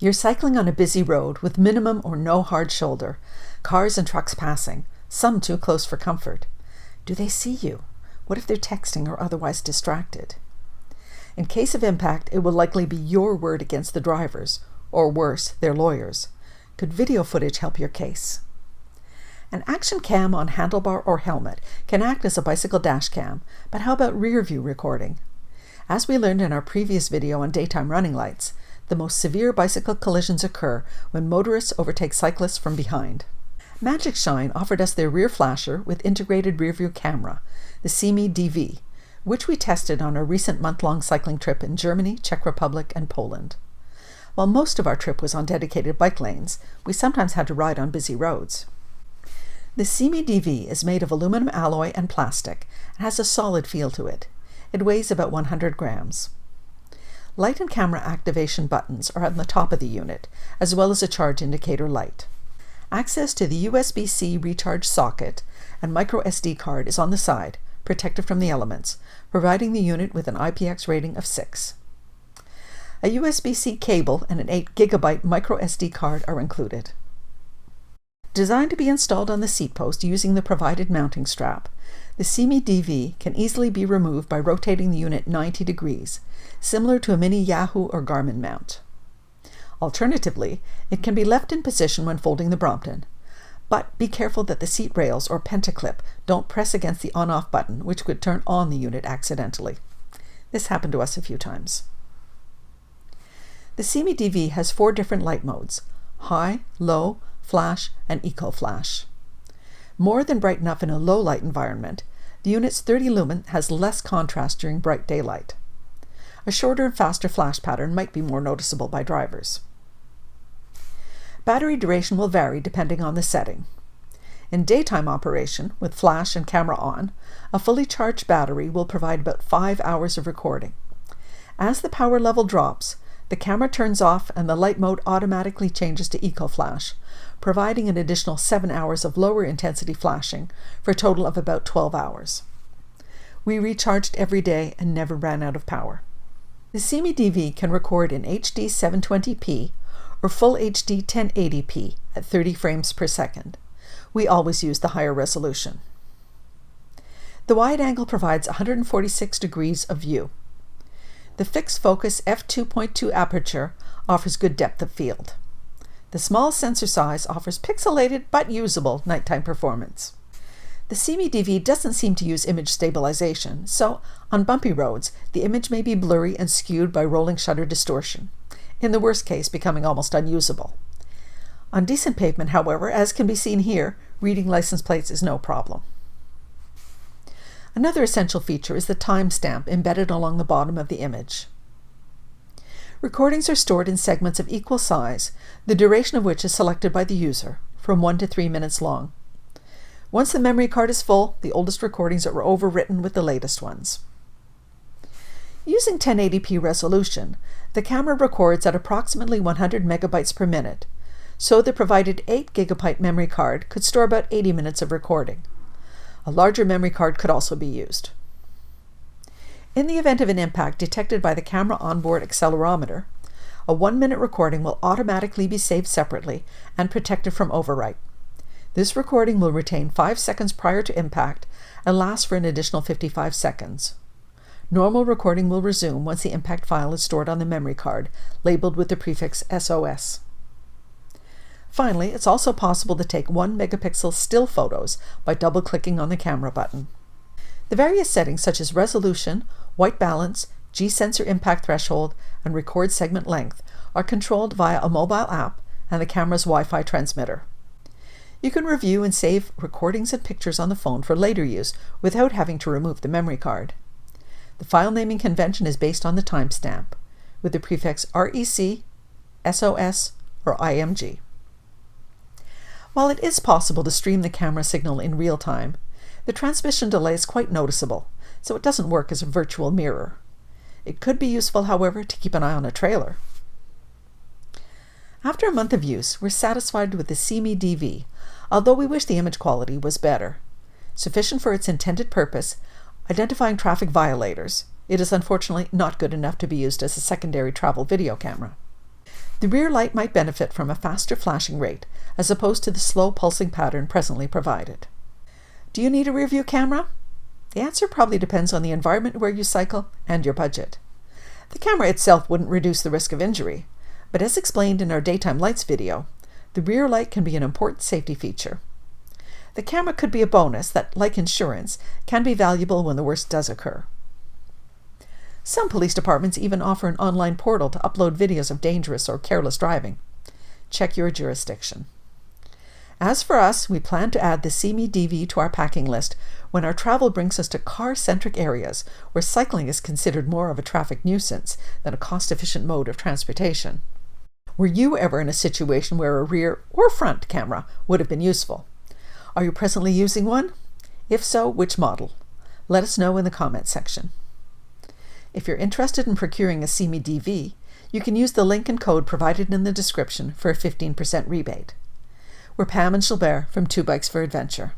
You're cycling on a busy road with minimum or no hard shoulder, cars and trucks passing, some too close for comfort. Do they see you? What if they're texting or otherwise distracted? In case of impact, it will likely be your word against the drivers, or worse, their lawyers. Could video footage help your case? An action cam on handlebar or helmet can act as a bicycle dash cam, but how about rear view recording? As we learned in our previous video on daytime running lights, the most severe bicycle collisions occur when motorists overtake cyclists from behind. MagicShine offered us their rear flasher with integrated rearview camera, the SeeMee DV, which we tested on our recent month-long cycling trip in Germany, Czech Republic, and Poland. While most of our trip was on dedicated bike lanes, we sometimes had to ride on busy roads. The SeeMee DV is made of aluminum alloy and plastic and has a solid feel to it. It weighs about 100 grams. Light and camera activation buttons are on the top of the unit, as well as a charge indicator light. Access to the USB-C recharge socket and micro SD card is on the side, protected from the elements, providing the unit with an IPX rating of 6. A USB-C cable and an 8 GB micro SD card are included. Designed to be installed on the seat post using the provided mounting strap, the SeeMee DV can easily be removed by rotating the unit 90 degrees, similar to a mini Yahoo or Garmin mount. Alternatively, it can be left in position when folding the Brompton, but be careful that the seat rails or pentaclip don't press against the on-off button, which could turn on the unit accidentally. This happened to us a few times. The SeeMee DV has 4 different light modes: high, low, flash, and eco flash. More than bright enough in a low light environment, the unit's 30 lumen has less contrast during bright daylight. A shorter and faster flash pattern might be more noticeable by drivers. Battery duration will vary depending on the setting. In daytime operation, with flash and camera on, a fully charged battery will provide about 5 hours of recording. As the power level drops, the camera turns off and the light mode automatically changes to eco flash, providing an additional 7 hours of lower intensity flashing for a total of about 12 hours. We recharged every day and never ran out of power. The SeeMee DV can record in HD 720p or Full HD 1080p at 30 frames per second. We always use the higher resolution. The wide angle provides 146 degrees of view. The fixed focus f2.2 aperture offers good depth of field. The small sensor size offers pixelated but usable nighttime performance. The SeeMee DV doesn't seem to use image stabilization, so on bumpy roads, the image may be blurry and skewed by rolling shutter distortion, in the worst case becoming almost unusable. On decent pavement, however, as can be seen here, reading license plates is no problem. Another essential feature is the timestamp embedded along the bottom of the image. Recordings are stored in segments of equal size, the duration of which is selected by the user, from 1 to 3 minutes long. Once the memory card is full, the oldest recordings are overwritten with the latest ones. Using 1080p resolution, the camera records at approximately 100 megabytes per minute, so the provided 8 GB memory card could store about 80 minutes of recording. A larger memory card could also be used. In the event of an impact detected by the camera onboard accelerometer, a 1-minute recording will automatically be saved separately and protected from overwrite. This recording will retain 5 seconds prior to impact and last for an additional 55 seconds. Normal recording will resume once the impact file is stored on the memory card, labeled with the prefix SOS. Finally, it's also possible to take 1 megapixel still photos by double-clicking on the camera button. The various settings such as resolution, white balance, G-sensor impact threshold, and record segment length are controlled via a mobile app and the camera's Wi-Fi transmitter. You can review and save recordings and pictures on the phone for later use without having to remove the memory card. The file naming convention is based on the timestamp, with the prefix REC, SOS, or IMG. While it is possible to stream the camera signal in real time, the transmission delay is quite noticeable, so it doesn't work as a virtual mirror. It could be useful, however, to keep an eye on a trailer. After a month of use, we're satisfied with the SeeMee DV, although we wish the image quality was better. Sufficient for its intended purpose, identifying traffic violators, it is unfortunately not good enough to be used as a secondary travel video camera. The rear light might benefit from a faster flashing rate, as opposed to the slow pulsing pattern presently provided. Do you need a rear view camera? The answer probably depends on the environment where you cycle and your budget. The camera itself wouldn't reduce the risk of injury, but as explained in our daytime lights video, the rear light can be an important safety feature. The camera could be a bonus that, like insurance, can be valuable when the worst does occur. Some police departments even offer an online portal to upload videos of dangerous or careless driving. Check your jurisdiction. As for us, we plan to add the SeeMee DV to our packing list when our travel brings us to car-centric areas where cycling is considered more of a traffic nuisance than a cost-efficient mode of transportation. Were you ever in a situation where a rear or front camera would have been useful? Are you presently using one? If so, which model? Let us know in the comments section. If you're interested in procuring a SeeMee DV, you can use the link and code provided in the description for a 15% rebate. We're Pam and Gilbert from 2 Bikes for Adventure.